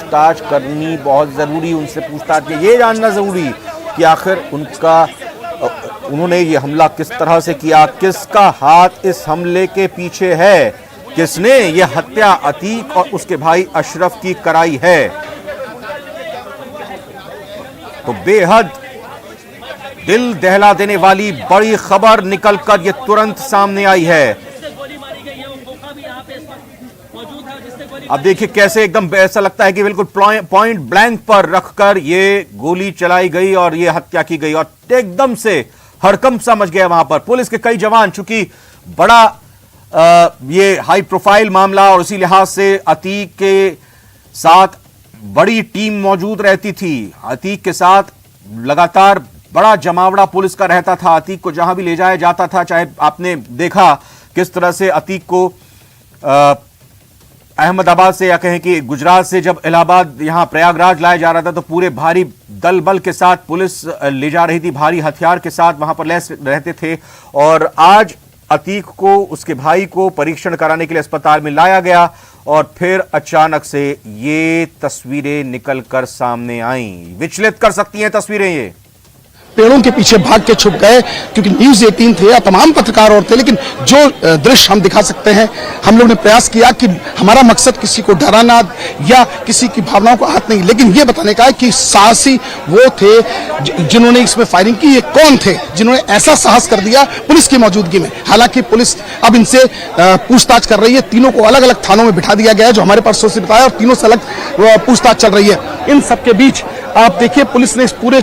पूछताछ करनी बहुत ज़रूरी, उनसे पूछताछ ये जानना ज़रूरी कि आखिर उन्होंने ये हमला किस तरह से किया, किसका हाथ इस हमले के पीछे है, किसने ये हत्या अतीक और उसके भाई अशरफ की कराई है। तो बेहद दिल दहला देने वाली बड़ी खबर निकलकर ये तुरंत सामने आई है। अब देखिए कैसे एकदम ऐसा लगता है कि बिल्कुल पॉइंट ब्लैंक पर रखकर ये गोली चलाई गई और ये हत्या की गई और एकदम से हड़कंप सा मच गया वहां पर। पुलिस के कई जवान, चूंकि बड़ा ये हाई प्रोफाइल मामला और उसी लिहाज से अतीक के साथ बड़ी टीम मौजूद रहती थी। अतीक के साथ लगातार बड़ा जमावड़ा पुलिस का रहता था। अतीक को जहां भी ले जाया जाता था, चाहे आपने देखा किस तरह से अतीक को अहमदाबाद से या कहें कि गुजरात से जब इलाहाबाद यहां प्रयागराज लाया जा रहा था तो पूरे भारी दल बल के साथ पुलिस ले जा रही थी, भारी हथियार के साथ वहां पर लैस रहते थे। और आज अतीक को, उसके भाई को परीक्षण कराने के लिए अस्पताल में लाया गया और फिर अचानक से ये तस्वीरें निकलकर सामने आई। विचलित कर सकती हैं तस्वीरें ये। पेड़ों के पीछे भाग के छुप गए क्योंकि न्यूज़ 18 थे या तमाम पत्रकार और थे, लेकिन जो दृश्य हम दिखा सकते हैं, हम लोग ने प्रयास किया कि हमारा मकसद किसी को डराना या किसी की भावनाओं को आहत नहीं, लेकिन ये बताने का है कि साहसी वो थे जिन्होंने इसमें फायरिंग की। ये कौन थे जिन्होंने ऐसा साहस कर दिया पुलिस की मौजूदगी में। हालांकि पुलिस अब इनसे पूछताछ कर रही है। तीनों को अलग अलग थानों में बिठा दिया गया है, जो हमारे पास सोर्स बताया, और तीनों से अलग पूछताछ चल रही है। इन सबके बीच आप देखिए पुलिस ने इस पूरे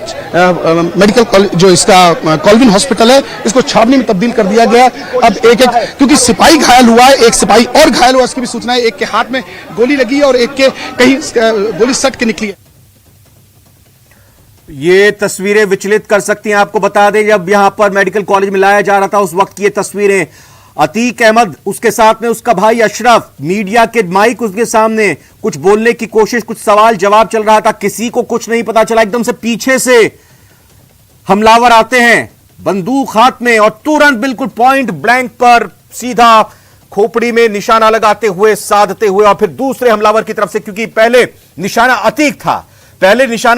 मेडिकल जो इसका कॉल्विन हॉस्पिटल है, इसको छावनी में तब्दील कर दिया गया। अब एक क्योंकि सिपाही घायल हुआ है, एक सिपाही और घायल हुआ, इसकी भी सूचना है। एक के हाथ में गोली लगी है और एक के कहीं गोली सट के निकली है। ये तस्वीरें विचलित कर सकती हैं। आपको बता दें, जब यहां पर मेडिकल कॉलेज में लाया जा रहा था उस वक्त की ये तस्वीरें। अतीक अहमद, उसके साथ में उसका भाई अशरफ, मीडिया के माइक उसके सामने, कुछ बोलने की कोशिश, कुछ सवाल जवाब चल रहा था, किसी को कुछ नहीं पता चला। एकदम से पीछे से हमलावर आते हैं बंदूक हाथ में और तुरंत बिल्कुल पॉइंट ब्लैंक पर सीधा खोपड़ी में निशाना लगाते हुए, साधते हुए, और फिर दूसरे हमलावर की तरफ से, क्योंकि पहले निशाना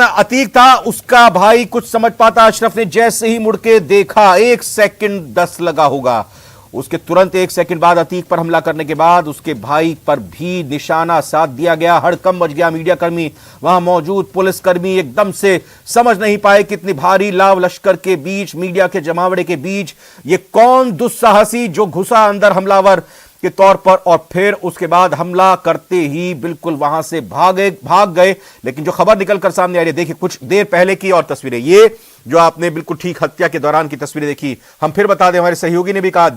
अतीक था, उसका भाई कुछ समझ पाता। अशरफ ने जैसे ही मुड़ के देखा, 1 सेकंड 10 लगा होगा, उसके तुरंत 1 सेकंड बाद अतीक पर हमला करने के बाद उसके भाई पर भी निशाना साध दिया गया। हड़कंप मच गया। मीडिया कर्मी, वहां मौजूद पुलिसकर्मी एकदम से समझ नहीं पाए कितनी भारी लाव लश्कर के बीच, मीडिया के जमावड़े के बीच ये कौन दुस्साहसी जो घुसा अंदर हमलावर के तौर पर, और फिर उसके बाद हमला करते ही बिल्कुल वहां से भाग गए। लेकिन जो खबर निकलकर सामने आ रही है, देखिए कुछ देर पहले की और तस्वीरें, ये जो आपने बिल्कुल ठीक हत्या के दौरान की तस्वीरें देखी। हम फिर बता दें, हमारे सहयोगी ने भी कहा,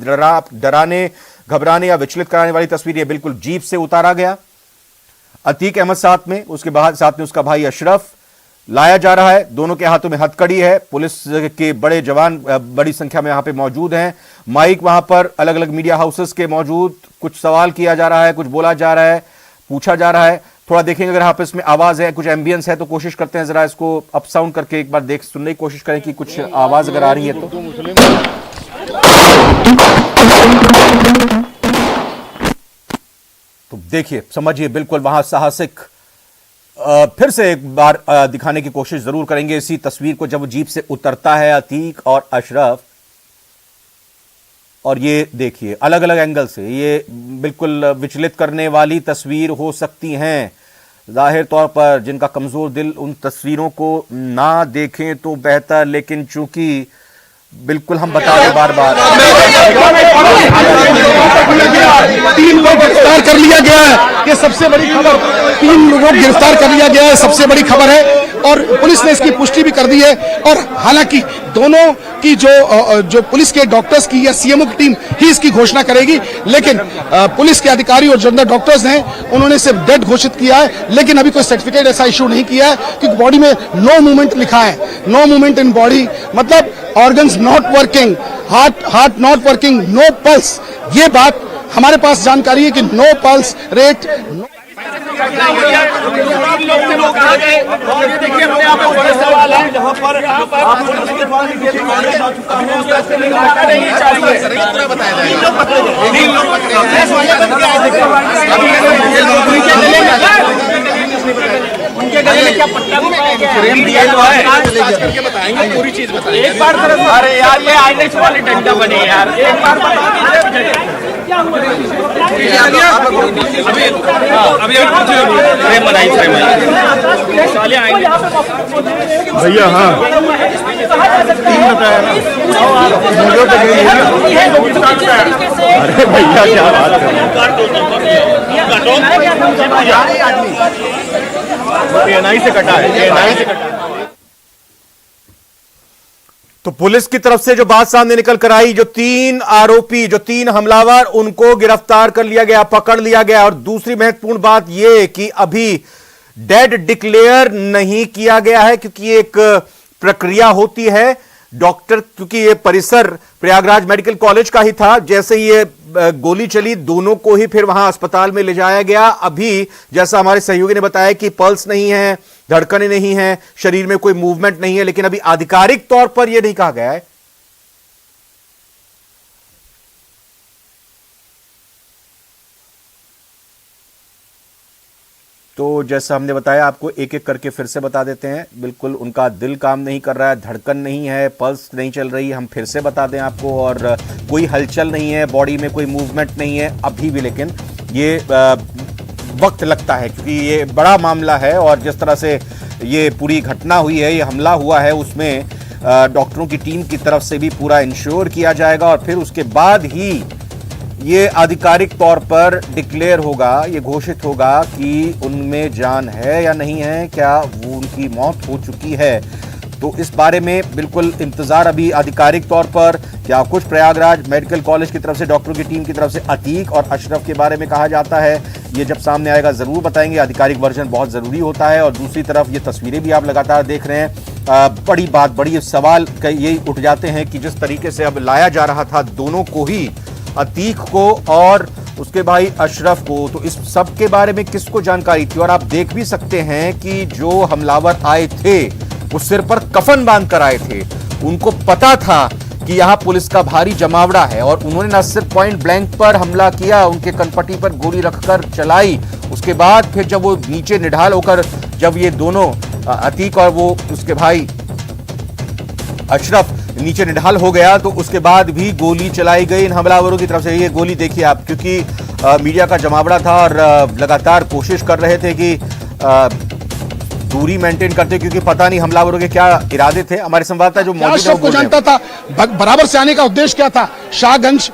डराने, घबराने या विचलित कराने वाली तस्वीरें, बिल्कुल जीप से उतारा गया। अतीक अहमद साथ में, उसके बाद साथ में उसका भाई अशरफ लाया जा रहा है। दोनों के हाथों में हथकड़ी है। पुलिस के बड़े जवान बड़ी संख्या में यहां पे मौजूद हैं। माइक वहां पर अलग अलग मीडिया हाउसेस के मौजूद, कुछ सवाल किया जा रहा है, कुछ बोला जा रहा है, पूछा जा रहा है। थोड़ा देखेंगे अगर आप इसमें आवाज है, कुछ एम्बियंस है तो कोशिश करते हैं जरा इसको अप साउंड करके एक बार सुनने की कोशिश करें कि कुछ आवाज अगर आ रही है तो देखिए, समझिए, बिल्कुल वहां साहसिक फिर से एक बार दिखाने की कोशिश जरूर करेंगे इसी तस्वीर को, जब जीप से उतरता है अतीक और अशरफ। और ये देखिए अलग अलग एंगल से ये बिल्कुल विचलित करने वाली तस्वीर हो सकती हैं। जाहिर तौर पर जिनका कमजोर दिल उन तस्वीरों को ना देखें तो बेहतर, लेकिन चूंकि बिल्कुल हम बता रहे बार बार 3 लोग गिरफ्तार कर लिया गया है। ये सबसे बड़ी खबर, 3 लोगों को गिरफ्तार कर लिया गया है, सबसे बड़ी खबर है। और पुलिस ने इसकी पुष्टि भी कर दी है। और हालांकि दोनों की जो पुलिस के डॉक्टर्स की या सीएमओ की टीम ही इसकी घोषणा करेगी, लेकिन पुलिस के अधिकारी और जनरल डॉक्टर्स हैं, उन्होंने सिर्फ डेड घोषित किया है, लेकिन अभी कोई सर्टिफिकेट ऐसा इशू नहीं किया है, क्योंकि बॉडी में नो मूवमेंट लिखा है। नो मूवमेंट इन बॉडी मतलब organs not working, heart not working, no pulse. ये बात हमारे पास जानकारी है कि नो पल्स रेट। बताया उनके गले में क्या पट्टा भी पाया गया है? दिया तो है, बताएंगे पूरी चीज बताएंगे। एक बार अरे यार ये आईने से वाले डंडा बने यार, एक बार बता दीजिए क्या हुआ? अभी फ्रेम बनाई भैया हाँ अरे भैया क्या बात है, से कटा है। तो पुलिस की तरफ से जो बात सामने निकल कर आई, जो 3 आरोपी, जो 3 हमलावर, उनको गिरफ्तार कर लिया गया, पकड़ लिया गया। और दूसरी महत्वपूर्ण बात यह कि अभी डेड डिक्लेयर नहीं किया गया है, क्योंकि एक प्रक्रिया होती है। डॉक्टर, क्योंकि ये परिसर प्रयागराज मेडिकल कॉलेज का ही था, जैसे ये गोली चली दोनों को ही फिर वहां अस्पताल में ले जाया गया। अभी जैसा हमारे सहयोगी ने बताया कि पल्स नहीं है, धड़कनें नहीं है, शरीर में कोई मूवमेंट नहीं है, लेकिन अभी आधिकारिक तौर पर यह नहीं कहा गया है। तो जैसा हमने बताया आपको, एक एक करके फिर से बता देते हैं। बिल्कुल उनका दिल काम नहीं कर रहा है, धड़कन नहीं है, पल्स नहीं चल रही, हम फिर से बता दें आपको, और कोई हलचल नहीं है, बॉडी में कोई मूवमेंट नहीं है अभी भी। लेकिन ये वक्त लगता है, क्योंकि ये बड़ा मामला है और जिस तरह से ये पूरी घटना हुई है, ये हमला हुआ है, उसमें डॉक्टरों की टीम की तरफ से भी पूरा इंश्योर किया जाएगा और फिर उसके बाद ही ये आधिकारिक तौर पर डिक्लेयर होगा, ये घोषित होगा कि उनमें जान है या नहीं है, क्या वो उनकी मौत हो चुकी है। तो इस बारे में बिल्कुल इंतजार अभी आधिकारिक तौर पर, क्या कुछ प्रयागराज मेडिकल कॉलेज की तरफ से, डॉक्टरों की टीम की तरफ से अतीक और अशरफ के बारे में कहा जाता है, ये जब सामने आएगा जरूर बताएंगे। आधिकारिक वर्जन बहुत जरूरी होता है। और दूसरी तरफ ये तस्वीरें भी आप लगातार देख रहे हैं। बड़ी सवाल यही उठ जाते हैं कि जिस तरीके से अब लाया जा रहा था दोनों को ही, अतीक को और उसके भाई अशरफ को, तो इस सब के बारे में किसको जानकारी थी। और आप देख भी सकते हैं कि जो हमलावर आए थे वो सिर पर कफन बांध कर आए थे, उनको पता था कि यहां पुलिस का भारी जमावड़ा है और उन्होंने न सिर्फ पॉइंट ब्लैंक पर हमला किया, उनके कनपट्टी पर गोली रखकर चलाई। उसके बाद फिर जब वो नीचे निढाल होकर, जब ये दोनों अतीक और वो उसके भाई अशरफ नीचे निढाल हो गया, तो उसके बाद भी गोली चलाई गई इन हमलावरों की तरफ से। ये गोली देखिए आप, क्योंकि मीडिया का जमावड़ा था और लगातार कोशिश कर रहे थे कि दूरी मेंटेन करते, क्योंकि पता नहीं हमलावरों के क्या इरादे थे। हमारे संवाददाता जो मौजूद है को जानता था बराबर से आने का उद्देश्य क्या था। शाहगंज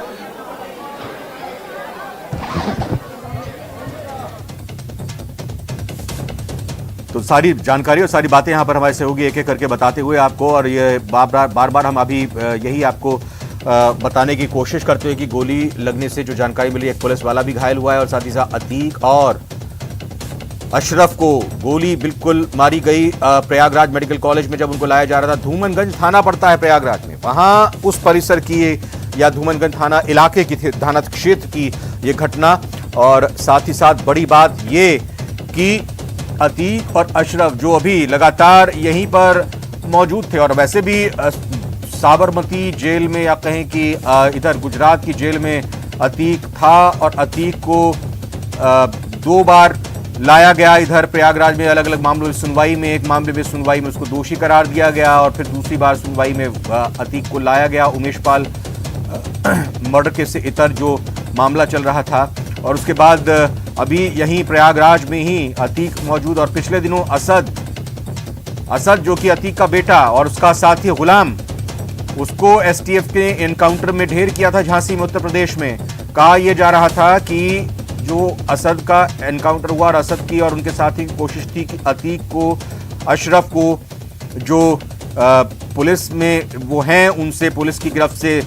तो सारी जानकारी और सारी बातें यहां पर हमारे से होगी, एक एक करके बताते हुए आपको। और ये बार बार हम अभी यही आपको बताने की कोशिश करते हुए कि गोली लगने से जो जानकारी मिली, एक पुलिस वाला भी घायल हुआ है और साथ ही साथ अतीक और अशरफ को गोली बिल्कुल मारी गई। प्रयागराज मेडिकल कॉलेज में जब उनको लाया जा रहा था, धूमनगंज थाना पड़ता है प्रयागराज में, वहां उस परिसर की या धूमनगंज थाना इलाके की, थाना क्षेत्र की ये घटना। और साथ ही साथ बड़ी बात ये कि अतीक और अशरफ जो अभी लगातार यहीं पर मौजूद थे, और वैसे भी साबरमती जेल में या कहें कि इधर गुजरात की जेल में अतीक था, और अतीक को 2 बार लाया गया इधर प्रयागराज में अलग अलग मामलों की सुनवाई में। एक मामले में सुनवाई में उसको दोषी करार दिया गया और फिर दूसरी बार सुनवाई में अतीक को लाया गया। उमेश पाल मर्डर केस से इतर जो मामला चल रहा था, और उसके बाद अभी यहीं प्रयागराज में ही अतीक मौजूद। और पिछले दिनों असद जो कि अतीक का बेटा और उसका साथी गुलाम, उसको एसटीएफ ने एनकाउंटर में ढेर किया था झांसी में, उत्तर प्रदेश में। कहा यह जा रहा था कि जो असद का एनकाउंटर हुआ और असद की और उनके साथी की कोशिश थी कि अतीक को, अशरफ को, जो पुलिस में वो हैं, उनसे पुलिस की गिरफ्त से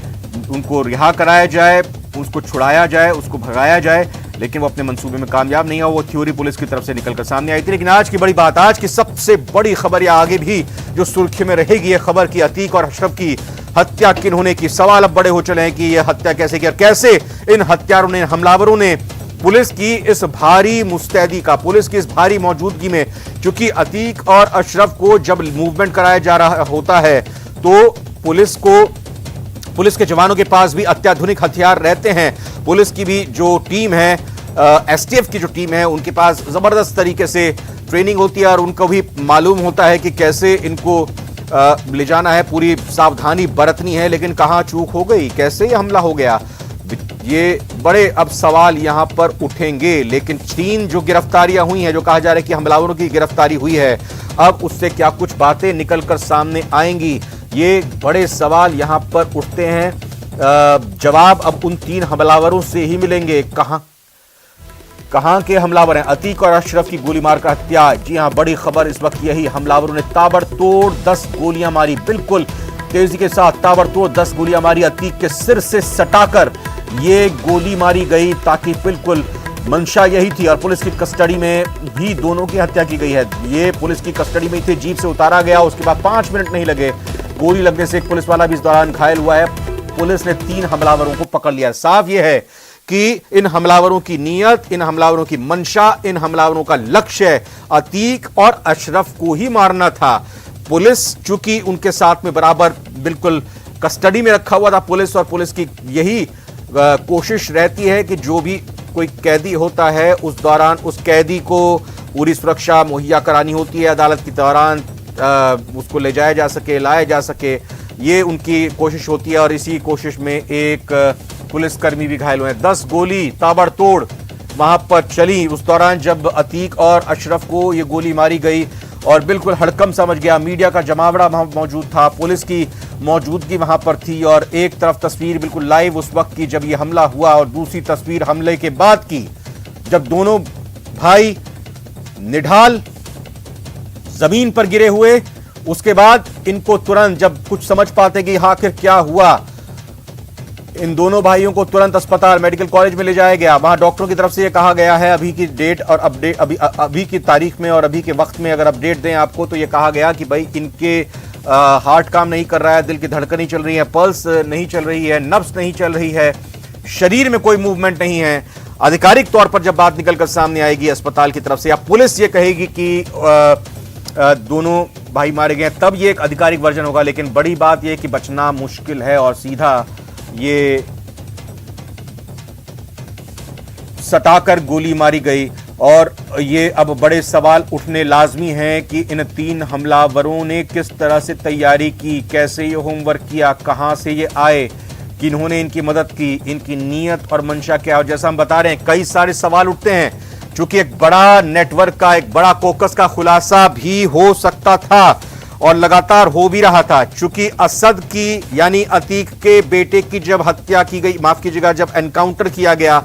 उनको रिहा कराया जाए, उसको छुड़ाया जाए, उसको भगाया जाए। लेकिन वो अपने मंसूबे में कामयाब नहीं हुआ। वो थ्योरी पुलिस की तरफ से निकलकर सामने आई थी। लेकिन आज की बड़ी बात, आज की सबसे बड़ी खबर, या आगे भी जो सुर्खी में रहेगी ये खबर की अतीक और अशरफ की हत्या किन होने की। सवाल अब बड़े हो चले हैं कि यह हत्या कैसे की और कैसे इन हत्यारों ने, हमलावरों ने पुलिस की इस भारी मुस्तैदी का, पुलिस की इस भारी मौजूदगी में, क्योंकि अतीक और अशरफ को जब मूवमेंट कराया जा रहा होता है तो पुलिस के जवानों के पास भी अत्याधुनिक हथियार रहते हैं। पुलिस की भी जो टीम है एसटीएफ की जो टीम है उनके पास जबरदस्त तरीके से ट्रेनिंग होती है और उनको भी मालूम होता है कि कैसे इनको ले जाना है, पूरी सावधानी बरतनी है। लेकिन कहां चूक हो गई, कैसे ये हमला हो गया, ये बड़े अब सवाल यहां पर उठेंगे। लेकिन 3 जो गिरफ्तारियां हुई हैं, जो कहा जा रहा है कि हमलावरों की गिरफ्तारी हुई है, अब उससे क्या कुछ बातें निकलकर सामने आएंगी, ये बड़े सवाल यहां पर उठते हैं। जवाब अब उन 3 हमलावरों से ही मिलेंगे। कहां के हमलावर हैं? अतीक और अशरफ की गोली मारकर हत्या। जी हां, बड़ी खबर इस वक्त यही, हमलावरों ने ताबड़तोड़ 10 गोलियां मारी, बिल्कुल तेजी के साथ ताबड़तोड़ 10 गोलियां मारी। अतीक के सिर से सटाकर ये गोली मारी गई, ताकि बिल्कुल मंशा यही थी। और पुलिस की कस्टडी में भी दोनों की हत्या की गई है। ये पुलिस की कस्टडी में थे, जीप से उतारा गया, उसके बाद 5 मिनट नहीं लगे, गोली लगने से एक पुलिस वाला भी इस दौरान घायल हुआ है। पुलिस ने 3 हमलावरों को पकड़ लिया। साफ यह है कि इन हमलावरों की नीयत, इन हमलावरों की मंशा, इन हमलावरों का लक्ष्य अतीक और अशरफ को ही मारना था। पुलिस चूंकि उनके साथ में बराबर बिल्कुल कस्टडी में रखा हुआ था पुलिस, और पुलिस की यही कोशिश रहती है कि जो भी कोई कैदी होता है उस दौरान उस कैदी को पूरी सुरक्षा मुहैया करानी होती है, अदालत के दौरान उसको ले जाया जा सके, लाया जा सके, ये उनकी कोशिश होती है। और इसी कोशिश में एक पुलिसकर्मी भी घायल हुए हैं। 10 गोली ताबड़तोड़ वहां पर चली उस दौरान जब अतीक और अशरफ को ये गोली मारी गई, और बिल्कुल हड़कंप समझ गया। मीडिया का जमावड़ा वहां मौजूद था, पुलिस की मौजूदगी वहां पर थी। और एक तरफ तस्वीर बिल्कुल लाइव उस वक्त की जब ये हमला हुआ, और दूसरी तस्वीर हमले के बाद की, जब दोनों भाई निढाल जमीन पर गिरे हुए। उसके बाद इनको तुरंत जब कुछ समझ पाते कि आखिर क्या हुआ, इन दोनों भाइयों को तुरंत अस्पताल मेडिकल कॉलेज में ले जाया गया। वहां डॉक्टरों की तरफ से यह कहा गया है, अभी की डेट और अपडेट, अभी की तारीख में और अभी के वक्त में अगर अपडेट दें आपको, तो यह कहा गया कि भाई इनके हार्ट काम नहीं कर रहा है, दिल की धड़कन नहीं चल रही है, पल्स नहीं चल रही है, नब्ज नहीं चल रही है, शरीर में कोई मूवमेंट नहीं है। आधिकारिक तौर पर जब बात निकलकर सामने आएगी अस्पताल की तरफ से, या पुलिस ये कहेगी कि दोनों भाई मारे गए, तब ये एक आधिकारिक वर्जन होगा। लेकिन बड़ी बात यह कि बचना मुश्किल है, और सीधा ये सटाकर गोली मारी गई। और ये अब बड़े सवाल उठने लाजमी हैं कि इन 3 हमलावरों ने किस तरह से तैयारी की, कैसे ये होमवर्क किया, कहां से ये आए, किन्होंने इनकी मदद की, इनकी नीयत और मंशा क्या। और जैसा हम बता रहे हैं, कई सारे सवाल उठते हैं, चूंकि एक बड़ा नेटवर्क का, एक बड़ा कोकस का खुलासा भी हो सकता था, और लगातार हो भी रहा था। चूंकि असद की यानी अतीक के बेटे की जब हत्या की गई, माफ कीजिएगा, जब एनकाउंटर किया गया,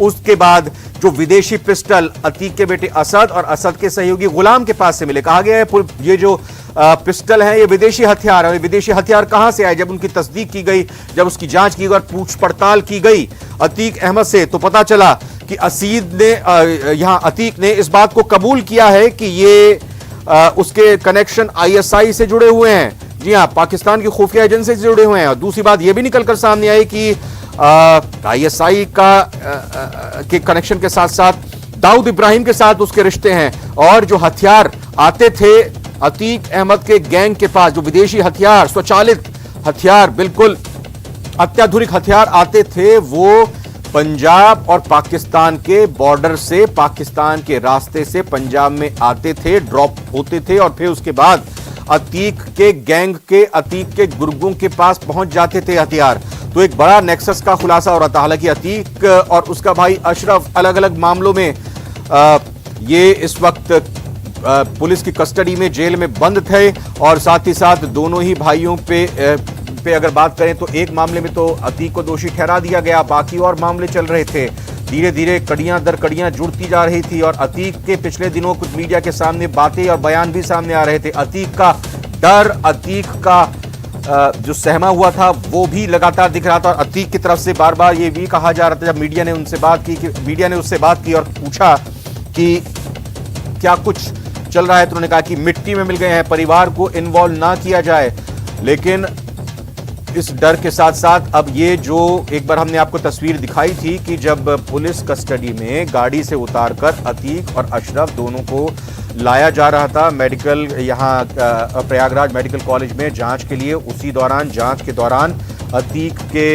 उसके बाद जो विदेशी पिस्टल अतीक के बेटे असद और असद के सहयोगी गुलाम के पास से मिले, कहा गया है ये जो पिस्टल है ये विदेशी हथियार है। विदेशी हथियार कहां से आए? जब उनकी तस्दीक की गई, जब उसकी जांच की गई और पूछ पड़ताल की गई अतीक अहमद से, तो पता चला कि अतीक ने इस बात को कबूल किया है कि ये उसके कनेक्शन आईएसआई से जुड़े हुए हैं। जी हां, पाकिस्तान की खुफिया एजेंसी से जुड़े हुए हैं। और दूसरी बात यह भी निकलकर सामने आई कि आईएसआई के कनेक्शन के साथ साथ दाऊद इब्राहिम के साथ उसके रिश्ते हैं। और जो हथियार आते थे अतीक अहमद के गैंग के पास, जो विदेशी हथियार, स्वचालित हथियार, बिल्कुल अत्याधुनिक हथियार आते थे, वो पंजाब और पाकिस्तान के बॉर्डर से, पाकिस्तान के रास्ते से पंजाब में आते थे, ड्रॉप होते थे, और फिर उसके बाद अतीक के गैंग के, अतीक के गुर्गों के पास पहुंच जाते थे हथियार। तो एक बड़ा नेक्सस का खुलासा हो रहा था। हालांकि अतीक और उसका भाई अशरफ अलग अलग मामलों में ये इस वक्त पुलिस की कस्टडी में, जेल में बंद थे। और साथ ही साथ दोनों ही भाइयों पे अगर बात करें तो एक मामले में तो अतीक को दोषी ठहरा दिया गया, बाकी और मामले चल रहे थे। धीरे धीरे कड़ियां दर कड़ियां जुड़ती जा रही थी। और अतीक के पिछले दिनों कुछ मीडिया के सामने बातें और बयान भी सामने आ रहे थे। अतीक का डर, अतीक का जो सहमा हुआ था वो भी लगातार दिख रहा था। और अतीक की तरफ से बार बार ये भी कहा जा रहा था, जब मीडिया ने उनसे बात की, कि मीडिया ने उससे बात की और पूछा कि क्या कुछ चल रहा है, तो उन्होंने कहा कि मिट्टी में मिल गए हैं, परिवार को इन्वॉल्व ना किया जाए। लेकिन इस डर के साथ साथ अब ये जो एक बार हमने आपको तस्वीर दिखाई थी कि जब पुलिस कस्टडी में गाड़ी से उतारकर अतीक और अशरफ दोनों को लाया जा रहा था मेडिकल, यहाँ प्रयागराज मेडिकल कॉलेज में जांच के लिए, उसी दौरान जांच के दौरान अतीक के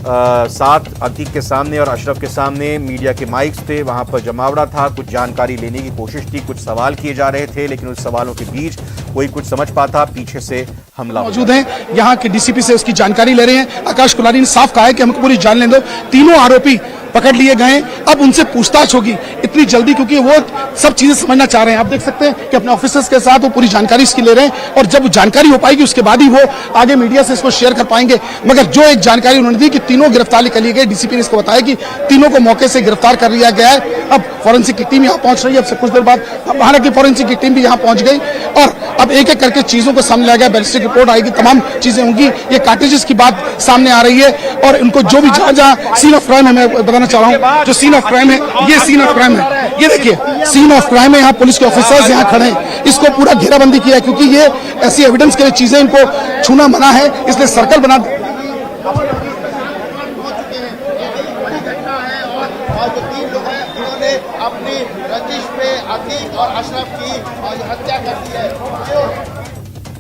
साथ अतीक के सामने और अशरफ के सामने मीडिया के माइक्स थे, वहां पर जमावड़ा था, कुछ जानकारी लेने की कोशिश थी, कुछ सवाल किए जा रहे थे, लेकिन उस सवालों के बीच कोई कुछ समझ पाता, पीछे से हमला मौजूद हैं। यहाँ के डीसीपी से उसकी जानकारी ले रहे हैं। आकाश कुलारी ने साफ कहा है कि हमको पूरी जान लेने दो। तीनों आरोपी पकड़ लिए गए, अब उनसे पूछताछ होगी इतनी जल्दी, क्योंकि वो सब चीजें समझना चाह रहे हैं। आप देख सकते हैं कि अपने ऑफिसर्स के साथ वो पूरी जानकारी इसकी ले रहे हैं, और जब जानकारी हो पाएगी उसके बाद ही वो आगे मीडिया से इसको शेयर कर पाएंगे। मगर जो एक जानकारी उन्होंने दी कि तीनों गिरफ्तार कर लिए गए, डीसीपी ने इसको बताया कि तीनों को मौके से गिरफ्तार कर लिया गया है। अब फॉरेंसिक की टीम यहाँ पहुंच रही है, अब से कुछ देर बाद हालांकि फॉरेंसिक की टीम भी यहाँ पहुंच गई, और अब एक एक करके चीजों को सामने लाया गया। बैलिस्टिक रिपोर्ट आएगी, तमाम चीजें होंगी। ये कार्टेजेस की बात सामने आ रही है, और इनको जो भी जहां सीन ऑफ क्राइम है, मैं बताना चाह रहा हूँ, जो सीन ऑफ क्राइम है, ये सीन ऑफ क्राइम है, ये देखिए सीन ऑफ क्राइम है। यहाँ पुलिस के ऑफिसर्स यहाँ खड़े हैं, इसको पूरा घेराबंदी किया है, क्योंकि ये ऐसी एविडेंस के चीजें इनको छूना मना है, इसलिए सर्कल बना। अपनी रंजिश पे अतीक और अशरफ की हत्या कर दी है।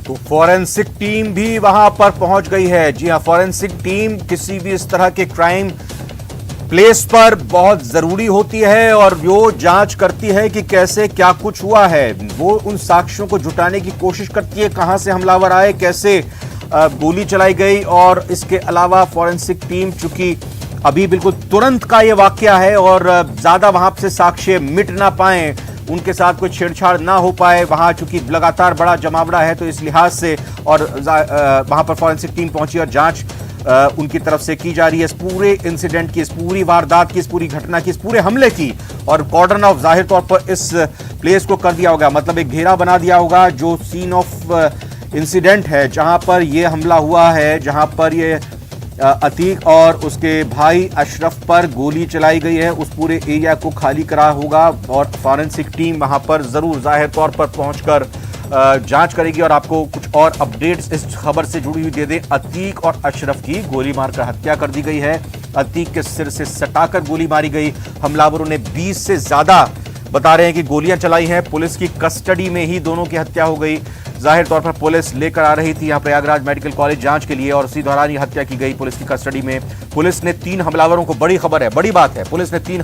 तो फॉरेंसिक टीम भी वहां पर पहुंच गई है। जी हां, फॉरेंसिक टीम किसी भी इस तरह के क्राइम प्लेस पर बहुत जरूरी होती है, और वो जांच करती है कि कैसे क्या कुछ हुआ है। वो उन साक्ष्यों को जुटाने की कोशिश करती है, कहां से हमलावर आए, कैसे गोली चलाई गई। और इसके अलावा फॉरेंसिक टीम, चूंकि अभी बिल्कुल तुरंत का ये वाकया है और ज्यादा वहां से साक्ष्य मिट ना पाए, उनके साथ कोई छेड़छाड़ ना हो पाए, वहां चूंकि लगातार बड़ा जमावड़ा है, तो इस लिहाज से और वहां पर फॉरेंसिक टीम पहुंची और जांच उनकी तरफ से की जा रही है इस पूरे इंसिडेंट की, इस पूरी वारदात की, इस पूरी घटना की, इस पूरे हमले की। और कॉर्डन ऑफ जाहिर तौर पर इस प्लेस को कर दिया होगा, मतलब एक घेरा बना दिया होगा जो सीन ऑफ इंसिडेंट है, जहां पर यह हमला हुआ है, जहां पर ये अतीक और उसके भाई अशरफ पर गोली चलाई गई है, उस पूरे एरिया को खाली करा होगा। और फॉरेंसिक टीम वहां पर जरूर जाहिर तौर पर पहुंचकर जांच करेगी और आपको कुछ और अपडेट्स इस खबर से जुड़ी हुई दे दें। अतीक और अशरफ की गोली मारकर हत्या कर दी गई है। अतीक के सिर से सटाकर गोली मारी गई। हमलावरों ने 20 से ज्यादा बता रहे हैं कि गोलियां चलाई हैं। पुलिस की कस्टडी में ही दोनों की हत्या हो गई। जाहिर तौर पर पुलिस लेकर आ रही थी यहाँ प्रयागराज मेडिकल कॉलेज जांच के लिए, और उसी दौरान ये हत्या की गई पुलिस की कस्टडी में। पुलिस ने 3 हमलावरों को, बड़ी खबर है, बड़ी बात है, पुलिस ने 3